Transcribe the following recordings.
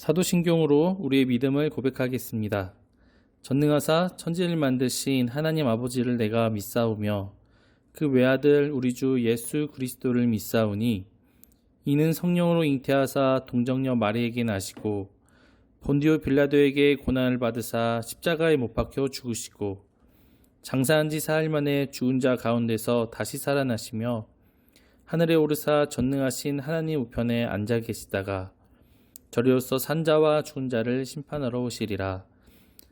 사도신경으로 우리의 믿음을 고백하겠습니다. 전능하사 천지를 만드신 하나님 아버지를 내가 믿사오며 그 외아들 우리 주 예수 그리스도를 믿사오니 이는 성령으로 잉태하사 동정녀 마리에게 나시고 본디오 빌라도에게 고난을 받으사 십자가에 못 박혀 죽으시고 장사한 지 사흘 만에 죽은 자 가운데서 다시 살아나시며 하늘에 오르사 전능하신 하나님 우편에 앉아 계시다가 저리로서 산자와 죽은 자를 심판하러 오시리라.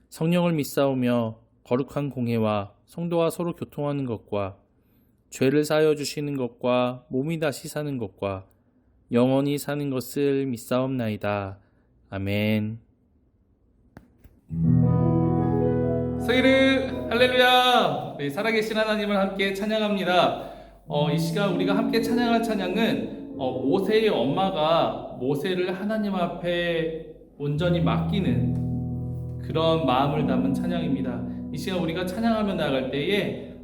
성령을 믿사오며 거룩한 공회와 성도와 서로 교통하는 것과 죄를 사하여 주시는 것과 몸이 다시 사는 것과 영원히 사는 것을 믿사옵나이다. 아멘. 서기르 할렐루야. 네, 살아계신 하나님을 함께 찬양합니다. 이 시간 우리가 함께 찬양할 찬양은 모세의 엄마가 모세를 하나님 앞에 온전히 맡기는 그런 마음을 담은 찬양입니다. 이 시간 우리가 찬양하며 나아갈 때에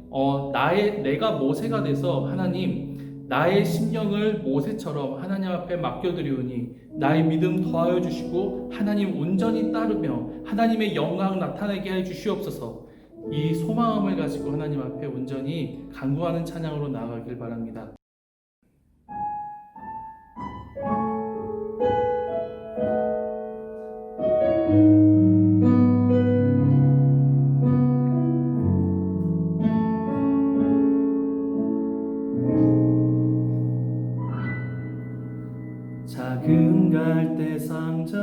내가 모세가 돼서 하나님 나의 심령을 모세처럼 하나님 앞에 맡겨드리오니 나의 믿음 더하여 주시고 하나님 온전히 따르며 하나님의 영광 나타내게 해 주시옵소서. 이 소망을 가지고 하나님 앞에 온전히 간구하는 찬양으로 나아가길 바랍니다. 작은 갈대 상자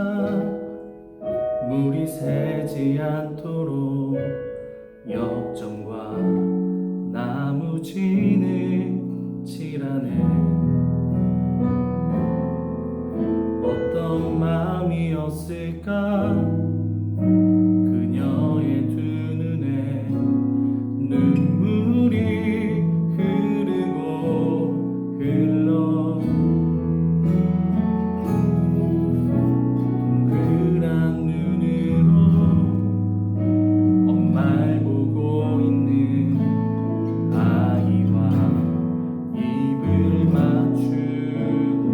물이 새지 않도록 역정과 나무지는 칠하네. 어떤 마음이었을까 그녀의 두 눈에 눈물이 흐르고 흘러 동그란 눈으로 엄마를 보고 있는 아이와 입을 맞추고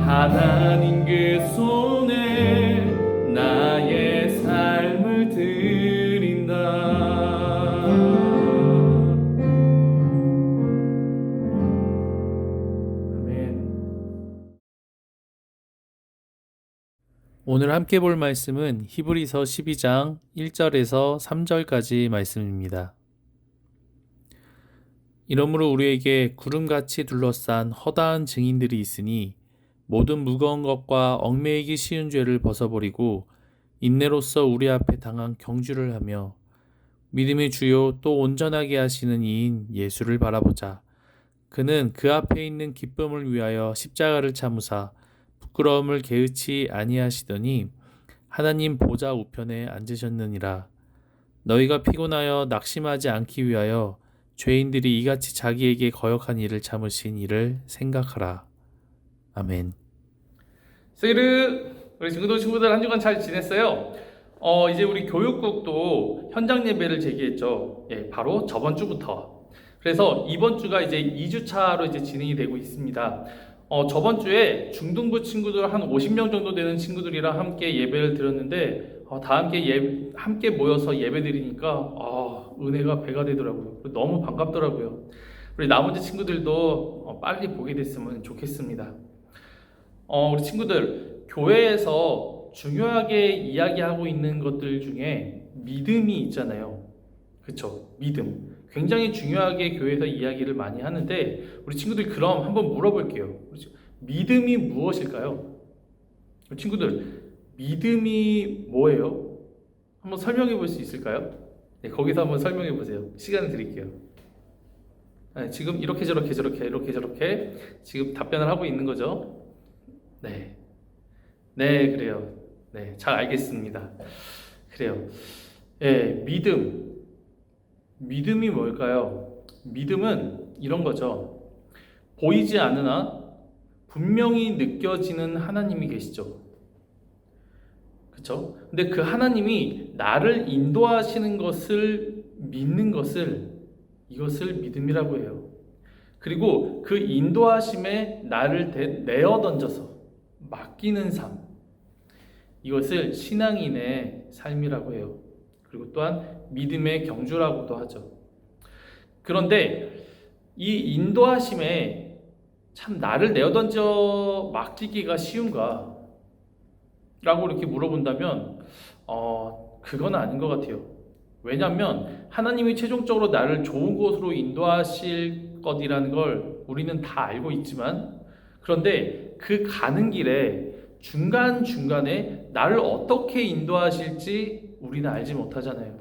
하나님 그 손에 나의 삶을 드린다. 오늘 함께 볼 말씀은 히브리서 12장 1절에서 3절까지 말씀입니다. 이러므로 우리에게 구름같이 둘러싼 허다한 증인들이 있으니 모든 무거운 것과 얽매이기 쉬운 죄를 벗어버리고 인내로써 우리 앞에 당한 경주를 하며 믿음의 주요 또 온전하게 하시는 이인 예수를 바라보자. 그는 그 앞에 있는 기쁨을 위하여 십자가를 참으사 부끄러움을 개의치 아니하시더니 하나님 보좌 우편에 앉으셨느니라. 너희가 피곤하여 낙심하지 않기 위하여 죄인들이 이같이 자기에게 거역한 일을 참으신 일을 생각하라. 아멘. 세이르 우리 친구들 한 주간 잘 지냈어요? 이제 우리 교육국도 현장 예배를 재개했죠. 예, 바로 저번 주부터. 그래서 이번 주가 이제 2주차로 이제 진행이 되고 있습니다. 저번 주에 중등부 친구들 한 50명 정도 되는 친구들이랑 함께 예배를 드렸는데 다 함께 모여서 예배 드리니까 은혜가 배가 되더라고요. 너무 반갑더라고요. 우리 나머지 친구들도 빨리 보게 됐으면 좋겠습니다. 우리 친구들 교회에서 중요하게 이야기하고 있는 것들 중에 믿음이 있잖아요. 그쵸? 믿음. 굉장히 중요하게 교회에서 이야기를 많이 하는데 우리 친구들 그럼 한번 물어볼게요. 믿음이 무엇일까요? 우리 친구들 믿음이 뭐예요? 한번 설명해 볼 수 있을까요? 네, 거기서 한번 설명해 보세요. 시간을 드릴게요. 네, 지금 이렇게 저렇게 지금 답변을 하고 있는 거죠. 네, 그래요. 네, 잘 알겠습니다. 그래요. 네, 믿음이 뭘까요? 믿음은 이런 거죠. 보이지 않으나 분명히 느껴지는 하나님이 계시죠. 그렇죠? 근데 그 하나님이 나를 인도하시는 것을 믿는 이것을 믿음이라고 해요. 그리고 그 인도하심에 나를 내어 던져서 맡기는 삶, 이것을 신앙인의 삶이라고 해요. 그리고 또한 믿음의 경주라고도 하죠. 그런데 이 인도하심에 참 나를 내어 던져 맡기기가 쉬운가? 라고 이렇게 물어본다면 그건 아닌 것 같아요. 왜냐하면 하나님이 최종적으로 나를 좋은 곳으로 인도하실 것이라는 걸 우리는 다 알고 있지만, 그런데 그 가는 길에 중간중간에 나를 어떻게 인도하실지 우리는 알지 못하잖아요.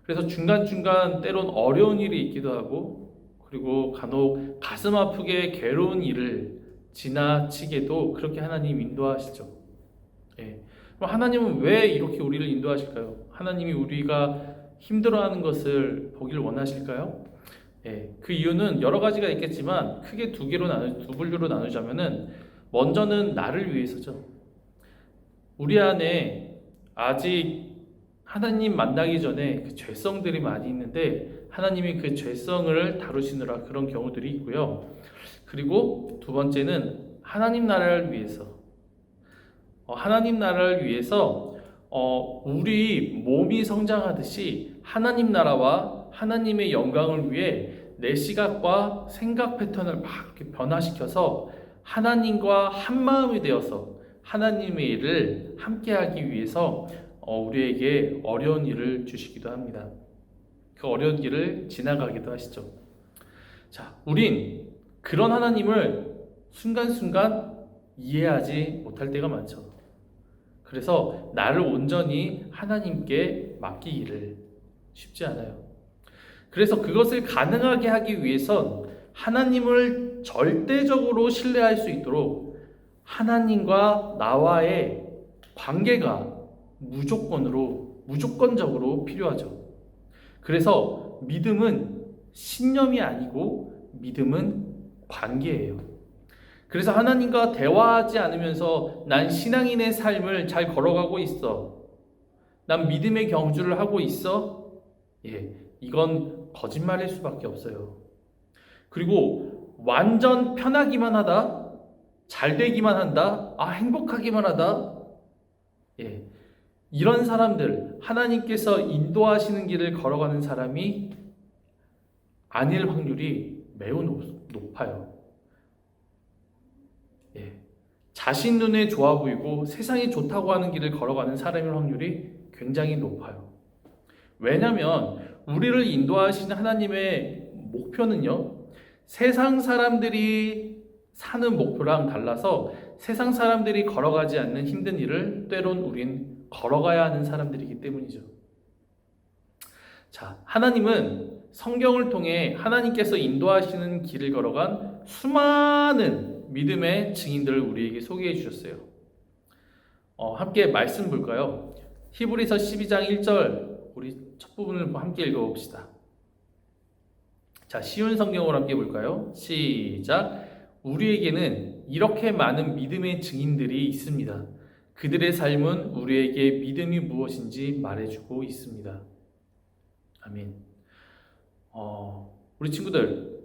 그래서 중간중간 때론 어려운 일이 있기도 하고, 그리고 간혹 가슴 아프게 괴로운 일을 지나치게도 그렇게 하나님 인도하시죠. 예. 그럼 하나님은 왜 이렇게 우리를 인도하실까요? 하나님이 우리가 힘들어하는 것을 보길 원하실까요? 예. 그 이유는 여러 가지가 있겠지만 크게 두 분류로 나누자면은 먼저는 나를 위해서죠. 우리 안에 아직 하나님 만나기 전에 그 죄성들이 많이 있는데 하나님이 그 죄성을 다루시느라 그런 경우들이 있고요. 그리고 두 번째는 하나님 나라를 위해서. 하나님 나라를 위해서 우리 몸이 성장하듯이 하나님 나라와 하나님의 영광을 위해 내 시각과 생각 패턴을 막 이렇게 변화시켜서 하나님과 한 마음이 되어서 하나님의 일을 함께하기 위해서 우리에게 어려운 일을 주시기도 합니다. 그 어려운 길을 지나가기도 하시죠. 자, 우린 그런 하나님을 순간순간 이해하지 못할 때가 많죠. 그래서 나를 온전히 하나님께 맡기기를 쉽지 않아요. 그래서 그것을 가능하게 하기 위해선 하나님을 절대적으로 신뢰할 수 있도록 하나님과 나와의 관계가 무조건적으로 필요하죠. 그래서 믿음은 신념이 아니고 믿음은 관계예요. 그래서 하나님과 대화하지 않으면서 난 신앙인의 삶을 잘 걸어가고 있어, 난 믿음의 경주를 하고 있어, 이건 거짓말일 수밖에 없어요. 그리고 완전 편하기만 하다, 잘 되기만 한다, 행복하기만 하다. 예, 이런 사람들, 하나님께서 인도하시는 길을 걸어가는 사람이 아닐 확률이 매우 높아요. 예, 자신 눈에 좋아 보이고 세상이 좋다고 하는 길을 걸어가는 사람일 확률이 굉장히 높아요. 왜냐하면 우리를 인도하시는 하나님의 목표는요, 세상 사람들이 사는 목표랑 달라서 세상 사람들이 걸어가지 않는 힘든 일을 때론 우린 걸어가야 하는 사람들이기 때문이죠. 자, 하나님은 성경을 통해 하나님께서 인도하시는 길을 걸어간 수많은 믿음의 증인들을 우리에게 소개해 주셨어요. 함께 말씀 볼까요? 히브리서 12장 1절 우리 첫 부분을 함께 읽어봅시다. 자, 쉬운 성경으로 함께 볼까요? 시작. 우리에게는 이렇게 많은 믿음의 증인들이 있습니다. 그들의 삶은 우리에게 믿음이 무엇인지 말해주고 있습니다. 아멘. 우리 친구들,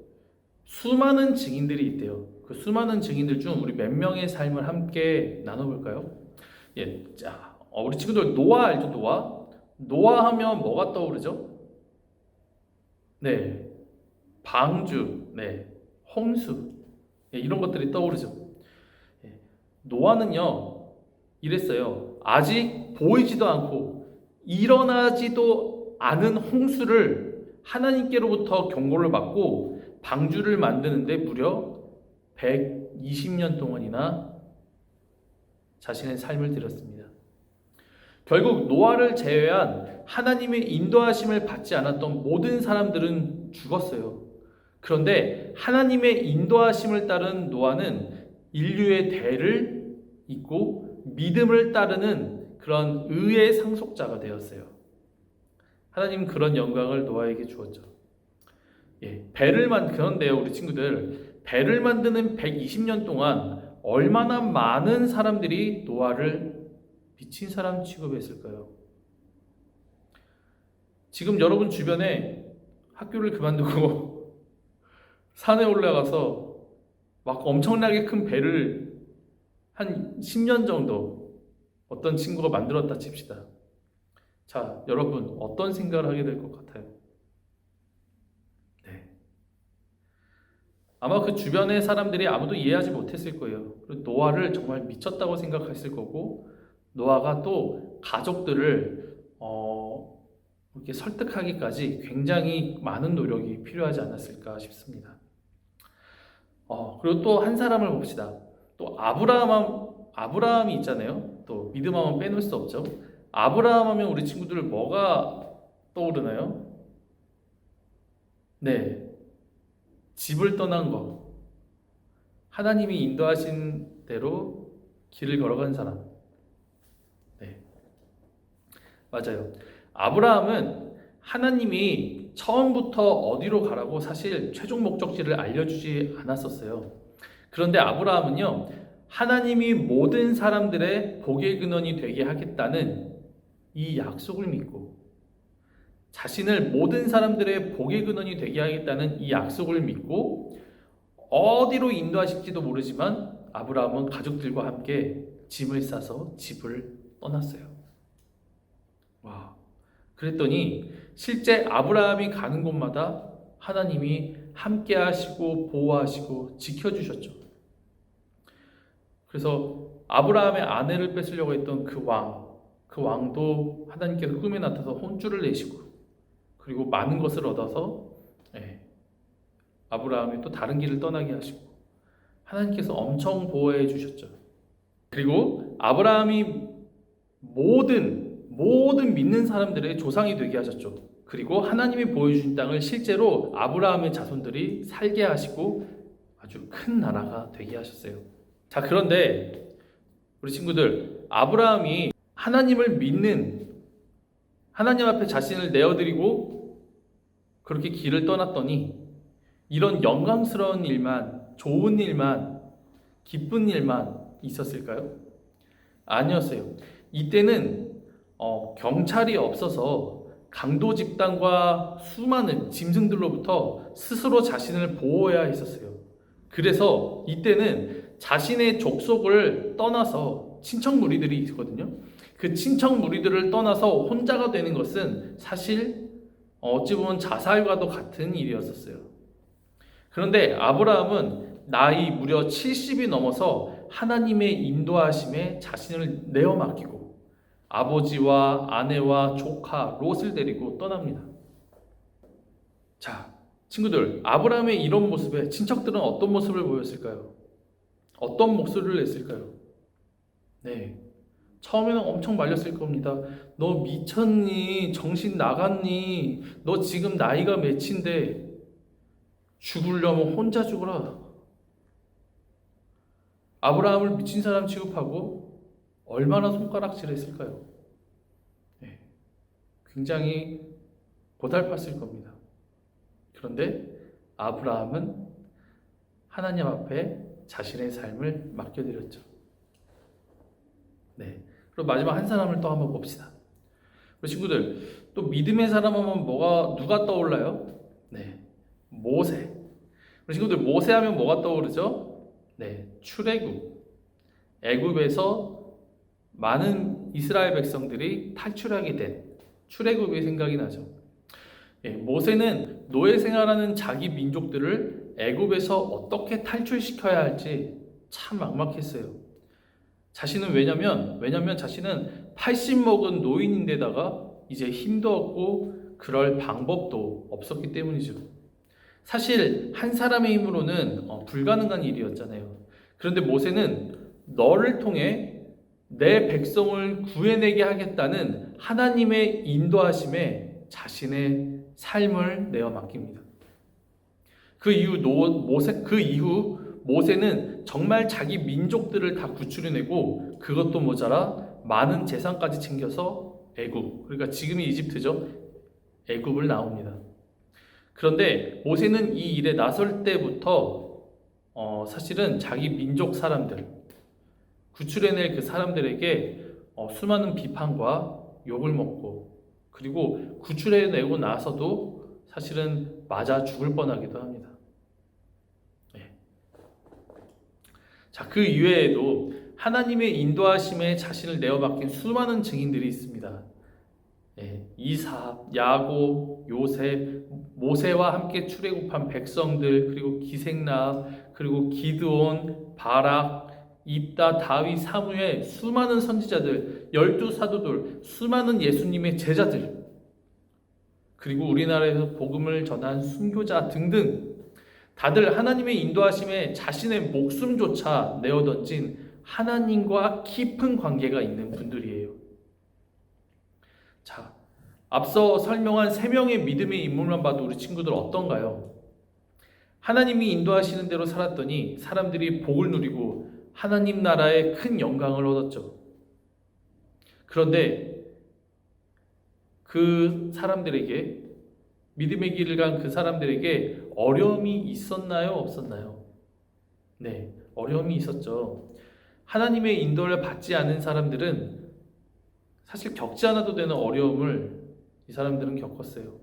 수많은 증인들이 있대요. 그 수많은 증인들 중 우리 몇 명의 삶을 함께 나눠볼까요? 예, 자, 우리 친구들 노아 알죠? 노아 하면 뭐가 떠오르죠? 네, 방주, 네, 홍수, 예, 이런 것들이 떠오르죠. 예, 노아는요 이랬어요. 아직 보이지도 않고 일어나지도 않은 홍수를 하나님께로부터 경고를 받고 방주를 만드는데 무려 120년 동안이나 자신의 삶을 들였습니다. 결국 노아를 제외한 하나님의 인도하심을 받지 않았던 모든 사람들은 죽었어요. 그런데 하나님의 인도하심을 따른 노아는 인류의 대를 잇고 믿음을 따르는 그런 의의 상속자가 되었어요. 하나님은 그런 영광을 노아에게 주었죠. 예, 그런데요, 우리 친구들, 배를 만드는 120년 동안 얼마나 많은 사람들이 노아를 미친 사람 취급했을까요? 지금 여러분 주변에 학교를 그만두고 산에 올라가서 막 엄청나게 큰 배를 한 10년 정도 어떤 친구가 만들었다 칩시다. 자, 여러분 어떤 생각을 하게 될 것 같아요? 네. 아마 그 주변의 사람들이 아무도 이해하지 못했을 거예요. 그리고 노아를 정말 미쳤다고 생각했을 거고, 노아가 또 가족들을 이렇게 설득하기까지 굉장히 많은 노력이 필요하지 않았을까 싶습니다. 그리고 또 한 사람을 봅시다. 또 아브라함이 있잖아요. 또 믿음하면 빼놓을 수 없죠. 아브라함 하면 우리 친구들 뭐가 떠오르나요? 네, 집을 떠난 거. 하나님이 인도하신 대로 길을 걸어간 사람. 네, 맞아요. 아브라함은 하나님이 처음부터 어디로 가라고 사실 최종 목적지를 알려주지 않았었어요. 그런데 아브라함은요, 하나님이 모든 사람들의 복의 근원이 되게 하겠다는 이 약속을 믿고, 자신을 모든 사람들의 복의 근원이 되게 하겠다는 이 약속을 믿고 어디로 인도하실지도 모르지만 아브라함은 가족들과 함께 짐을 싸서 집을 떠났어요. 와, 그랬더니 실제 아브라함이 가는 곳마다 하나님이 함께 하시고 보호하시고 지켜주셨죠. 그래서 아브라함의 아내를 뺏으려고 했던 그 왕도 하나님께서 꿈에 나타나서 혼쭐을 내시고, 그리고 많은 것을 얻어서 아브라함이 또 다른 길을 떠나게 하시고 하나님께서 엄청 보호해 주셨죠. 그리고 아브라함이 모든 믿는 사람들의 조상이 되게 하셨죠. 그리고 하나님이 보여주신 땅을 실제로 아브라함의 자손들이 살게 하시고 아주 큰 나라가 되게 하셨어요. 자, 그런데 우리 친구들, 아브라함이 하나님을 믿는, 하나님 앞에 자신을 내어드리고 그렇게 길을 떠났더니 이런 영광스러운 일만, 좋은 일만, 기쁜 일만 있었을까요? 아니었어요. 이때는 경찰이 없어서 강도 집단과 수많은 짐승들로부터 스스로 자신을 보호해야 했었어요. 그래서 이때는 자신의 족속을 떠나서 친척 무리들이 있거든요. 그 친척 무리들을 떠나서 혼자가 되는 것은 사실 어찌 보면 자살과도 같은 일이었었어요. 그런데 아브라함은 나이 무려 70이 넘어서 하나님의 인도하심에 자신을 내어 맡기고 아버지와 아내와 조카 롯을 데리고 떠납니다. 자, 친구들, 아브라함의 이런 모습에 친척들은 어떤 모습을 보였을까요? 어떤 목소리를 냈을까요? 네, 처음에는 엄청 말렸을 겁니다. 너 미쳤니? 정신 나갔니? 너 지금 나이가 몇인데 죽으려면 혼자 죽어라. 아브라함을 미친 사람 취급하고 얼마나 손가락질했을까요? 네, 굉장히 고달팠을 겁니다. 그런데 아브라함은 하나님 앞에 자신의 삶을 맡겨드렸죠. 네. 그리고 마지막 한 사람을 또 한번 봅시다. 우리 친구들, 또 믿음의 사람 하면 누가 떠올라요? 네, 모세. 우리 친구들, 모세하면 뭐가 떠오르죠? 네, 출애굽. 애굽에서 많은 이스라엘 백성들이 탈출하게 된 출애굽이 생각이 나죠. 예, 모세는 노예 생활하는 자기 민족들을 애굽에서 어떻게 탈출시켜야 할지 참 막막했어요. 자신은 왜냐면 자신은 80 먹은 노인인데다가 이제 힘도 없고 그럴 방법도 없었기 때문이죠. 사실 한 사람의 힘으로는 불가능한 일이었잖아요. 그런데 모세는 너를 통해 내 백성을 구해내게 하겠다는 하나님의 인도하심에 자신의 삶을 내어 맡깁니다. 그 이후 모세는 정말 자기 민족들을 다 구출해내고 그것도 모자라 많은 재산까지 챙겨서 애굽, 그러니까 지금이 이집트죠. 애굽을 나옵니다. 그런데 모세는 이 일에 나설 때부터 사실은 자기 민족 사람들, 구출해낼 그 사람들에게 수많은 비판과 욕을 먹고, 그리고 구출해내고 나서도 사실은 맞아 죽을 뻔하기도 합니다. 네. 자, 그 이외에도 하나님의 인도하심에 자신을 내어 맡긴 수많은 증인들이 있습니다. 네. 이삭, 야곱, 요셉, 모세와 함께 출애굽한 백성들, 그리고 기생라, 그리고 기드온, 바락, 입다, 다윗, 사무엘, 수많은 선지자들, 12사도들, 수많은 예수님의 제자들, 그리고 우리나라에서 복음을 전한 순교자 등등, 다들 하나님의 인도하심에 자신의 목숨조차 내어던진 하나님과 깊은 관계가 있는 분들이에요. 자, 앞서 설명한 3명의 믿음의 인물만 봐도 우리 친구들 어떤가요? 하나님이 인도하시는 대로 살았더니 사람들이 복을 누리고 하나님 나라의 큰 영광을 얻었죠. 그런데 그 사람들에게, 믿음의 길을 간 그 사람들에게 어려움이 있었나요? 없었나요? 네, 어려움이 있었죠. 하나님의 인도를 받지 않은 사람들은 사실 겪지 않아도 되는 어려움을 이 사람들은 겪었어요.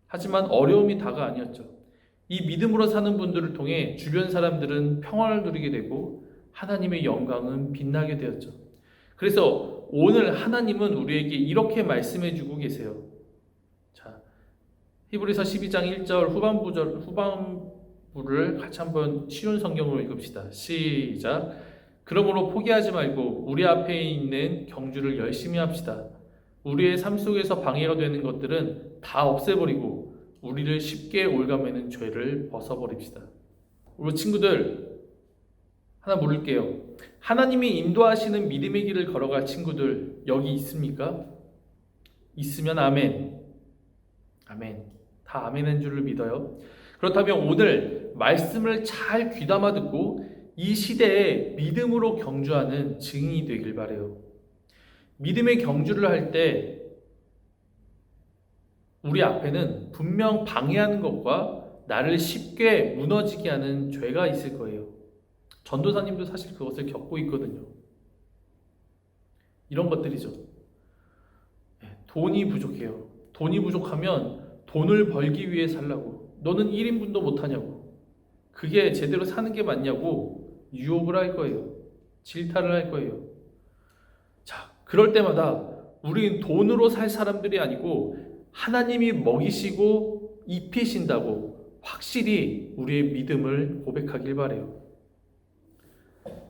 하지만 어려움이 다가 아니었죠. 이 믿음으로 사는 분들을 통해 주변 사람들은 평화를 누리게 되고 하나님의 영광은 빛나게 되었죠. 그래서 오늘 하나님은 우리에게 이렇게 말씀해 주고 계세요. 자, 히브리서 12장 1절 후반부를 같이 한번 쉬운 성경으로 읽읍시다. 시작. 그러므로 포기하지 말고 우리 앞에 있는 경주를 열심히 합시다. 우리의 삶 속에서 방해가 되는 것들은 다 없애버리고 우리를 쉽게 올가매는 죄를 벗어버립시다. 우리 친구들, 하나 물을게요. 하나님이 인도하시는 믿음의 길을 걸어갈 친구들 여기 있습니까? 있으면 아멘. 아멘. 다 아멘인 줄을 믿어요. 그렇다면 오늘 말씀을 잘 귀담아 듣고 이 시대에 믿음으로 경주하는 증인이 되길 바라요. 믿음의 경주를 할 때 우리 앞에는 분명 방해하는 것과 나를 쉽게 무너지게 하는 죄가 있을 거예요. 전도사님도 사실 그것을 겪고 있거든요. 이런 것들이죠. 돈이 부족해요. 돈이 부족하면 돈을 벌기 위해 살라고. 너는 1인분도 못하냐고. 그게 제대로 사는 게 맞냐고 유혹을 할 거예요. 질타를 할 거예요. 자, 그럴 때마다 우리는 돈으로 살 사람들이 아니고 하나님이 먹이시고 입히신다고 확실히 우리의 믿음을 고백하길 바래요.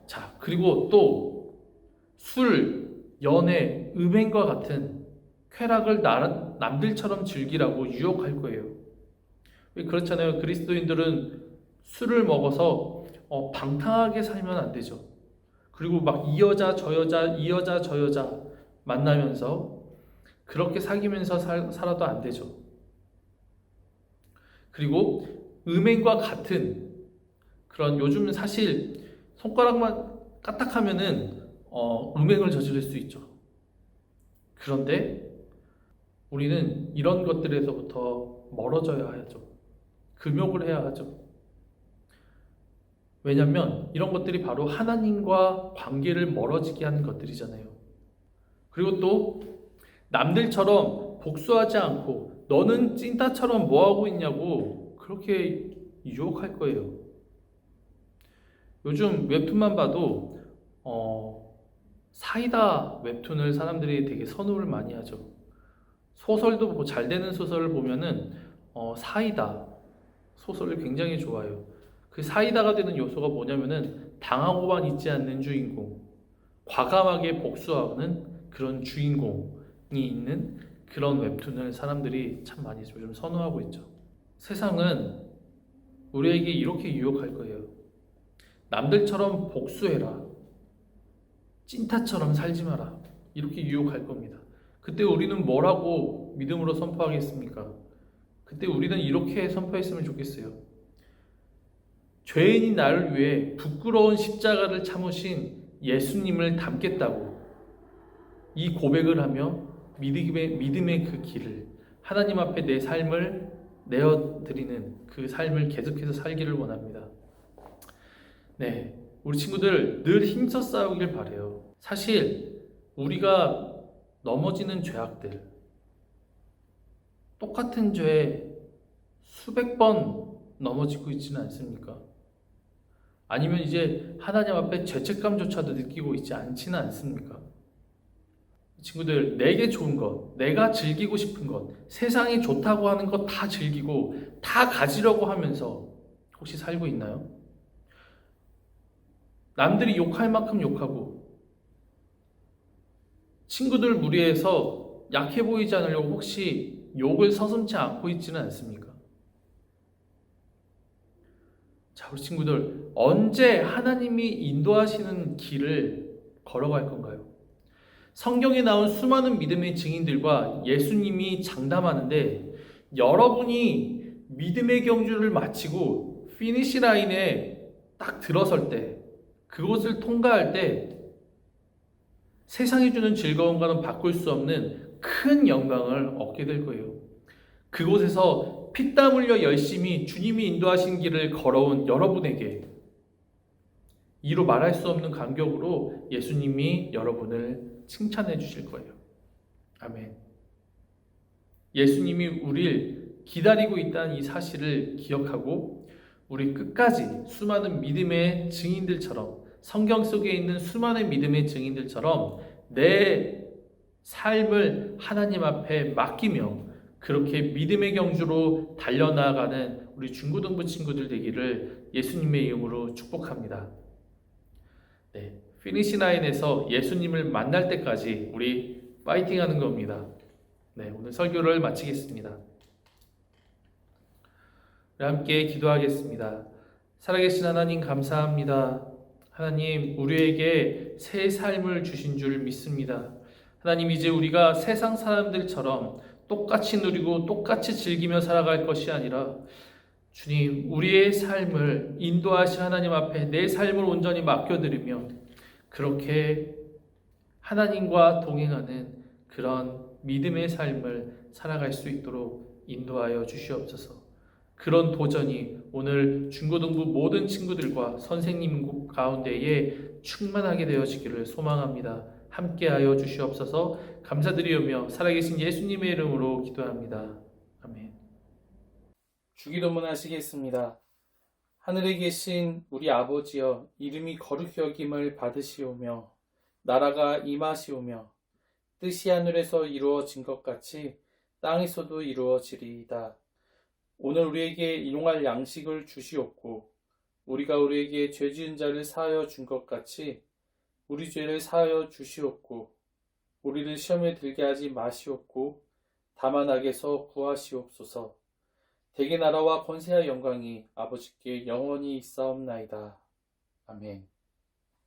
자, 그리고 또 술, 연애, 음행과 같은 쾌락을 남들처럼 즐기라고 유혹할 거예요. 그렇잖아요. 그리스도인들은 술을 먹어서 방탕하게 살면 안 되죠. 그리고 막 이 여자 저 여자 만나면서 그렇게 사귀면서 살아도 안 되죠. 그리고 음행과 같은 그런, 요즘은 사실 손가락만 까딱하면은 음행을 저지를 수 있죠. 그런데 우리는 이런 것들에서부터 멀어져야 하죠. 금욕을 해야 하죠. 왜냐하면 이런 것들이 바로 하나님과 관계를 멀어지게 하는 것들이잖아요. 그리고 또 남들처럼 복수하지 않고 너는 찐따처럼 뭐하고 있냐고 그렇게 유혹할 거예요. 요즘 웹툰만 봐도 사이다 웹툰을 사람들이 되게 선호를 많이 하죠. 소설도 잘 되는 소설을 보면은 사이다 소설을 굉장히 좋아해요. 그 사이다가 되는 요소가 뭐냐면은 당하고만 있지 않는 주인공, 과감하게 복수하는 그런 주인공이 있는 그런 웹툰을 사람들이 참 많이 요즘 선호하고 있죠. 세상은 우리에게 이렇게 유혹할 거예요. 남들처럼 복수해라, 찐타처럼 살지 마라, 이렇게 유혹할 겁니다. 그때 우리는 뭐라고 믿음으로 선포하겠습니까? 그때 우리는 이렇게 선포했으면 좋겠어요. 죄인인 나를 위해 부끄러운 십자가를 참으신 예수님을 닮겠다고 이 고백을 하며 믿음의 그 길을, 하나님 앞에 내 삶을 내어드리는 그 삶을 계속해서 살기를 원합니다. 네, 우리 친구들 늘 힘써 싸우길 바래요. 사실 우리가 넘어지는 죄악들, 똑같은 죄에 수백 번 넘어지고 있지는 않습니까? 아니면 이제 하나님 앞에 죄책감조차도 느끼고 있지 않지는 않습니까? 친구들, 내게 좋은 것, 내가 즐기고 싶은 것, 세상이 좋다고 하는 것 다 즐기고 다 가지려고 하면서 혹시 살고 있나요? 남들이 욕할 만큼 욕하고 친구들 무리해서 약해 보이지 않으려고 혹시 욕을 서슴지 않고 있지는 않습니까? 자, 우리 친구들, 언제 하나님이 인도하시는 길을 걸어갈 건가요? 성경에 나온 수많은 믿음의 증인들과 예수님이 장담하는데, 여러분이 믿음의 경주를 마치고 피니시 라인에 딱 들어설 때, 그곳을 통과할 때 세상이 주는 즐거움과는 바꿀 수 없는 큰 영광을 얻게 될 거예요. 그곳에서 피땀 흘려 열심히 주님이 인도하신 길을 걸어온 여러분에게 이루 말할 수 없는 감격으로 예수님이 여러분을 칭찬해 주실 거예요. 아멘. 예수님이 우리를 기다리고 있다는 이 사실을 기억하고 우리 끝까지 수많은 믿음의 증인들처럼, 성경 속에 있는 수많은 믿음의 증인들처럼 내 삶을 하나님 앞에 맡기며 그렇게 믿음의 경주로 달려나가는 우리 중고등부 친구들 되기를 예수님의 이름으로 축복합니다. 네, 피니시 라인에서 예수님을 만날 때까지 우리 파이팅 하는 겁니다. 네, 오늘 설교를 마치겠습니다. 함께 기도하겠습니다. 살아계신 하나님, 감사합니다. 하나님, 우리에게 새 삶을 주신 줄 믿습니다. 하나님, 이제 우리가 세상 사람들처럼 똑같이 누리고 똑같이 즐기며 살아갈 것이 아니라 주님, 우리의 삶을 인도하신 하나님 앞에 내 삶을 온전히 맡겨드리며 그렇게 하나님과 동행하는 그런 믿음의 삶을 살아갈 수 있도록 인도하여 주시옵소서. 그런 도전이 오늘 중고등부 모든 친구들과 선생님 가운데에 충만하게 되어지기를 소망합니다. 함께하여 주시옵소서. 감사드리오며 살아계신 예수님의 이름으로 기도합니다. 아멘. 주기도문 하시겠습니다. 하늘에 계신 우리 아버지여, 이름이 거룩히 여김을 받으시오며 나라가 임하시오며 뜻이 하늘에서 이루어진 것 같이 땅에서도 이루어지리이다. 오늘 우리에게 일용할 양식을 주시옵고 우리가 우리에게 죄 지은 자를 사하여 준 것 같이 우리 죄를 사하여 주시옵고 우리를 시험에 들게 하지 마시옵고 다만 악에서 구하시옵소서. 대개 나라와 권세와 영광이 아버지께 영원히 있사옵나이다. 아멘.